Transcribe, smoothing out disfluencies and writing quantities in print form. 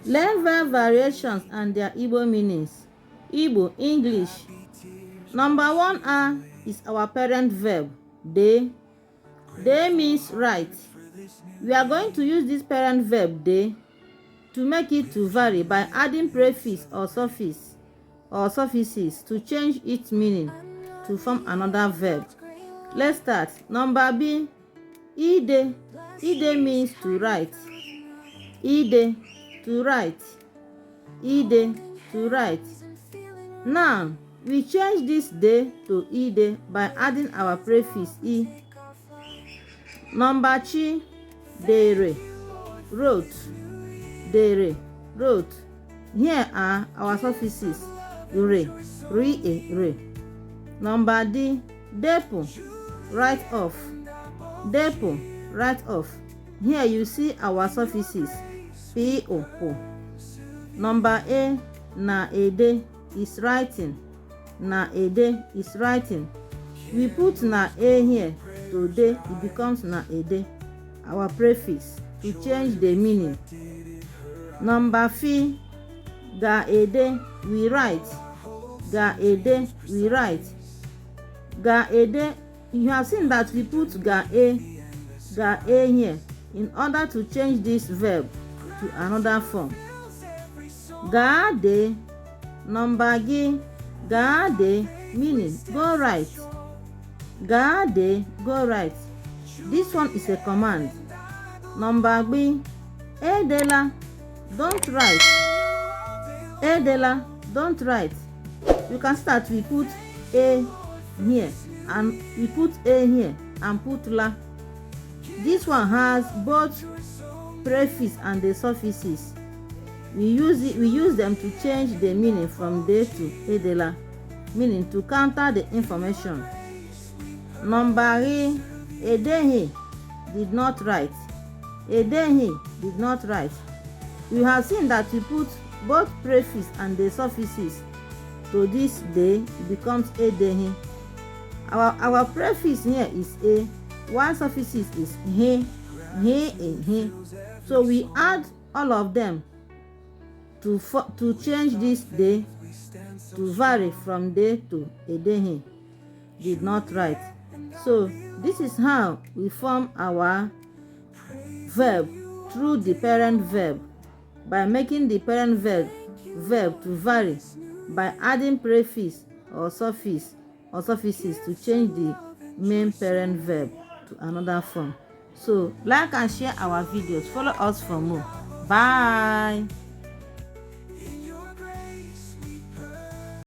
Learn verb variations and their Igbo meanings. Igbo, English. Number 1A is our parent verb, dey. Dey means write. We are going to use this parent verb, dey, to make it to vary by adding prefix or suffixes to change its meaning to form another verb. Let's start. Number B, ide. Ide means to write. Ide, to write. Ide, to write. Now, we change this dey to ide by adding our prefix e. Number chi, dere, wrote. Dere, wrote. Here are our suffixes re, re. Number D, depo, write off. Depo, write off. Here you see our suffixes po. Number A, na ede is writing. Na ede is writing. We put na a here to de, it becomes na ede, our prefix, to change the meaning. Number F, ga ede, we write. Ga ede, we write. Ga ede, you have seen that we put ga a here in order to change this verb to another form. Ga de. Number G, ga de, meaning go right. Ga de, go right. This one is a command. Number B, edela, don't write. Edela, don't write. You can start, we put a here and we put a here and put la. This one has both prefix and the suffixes. We use them to change the meaning from de to edela, meaning to counter the information. Number E, edehi, did not write. Edehi, did not write. You have seen that we put both prefix and the suffixes to this day, it becomes edehi. Our prefix here is a, while suffixes is he, and he. So we add all of them to change this day to vary from day to edehi, did not write. So this is how we form our verb through the parent verb, by making the parent verb to vary by adding prefix or suffixes to change the main parent verb to another form. So like and share our videos. Follow us for more. Bye.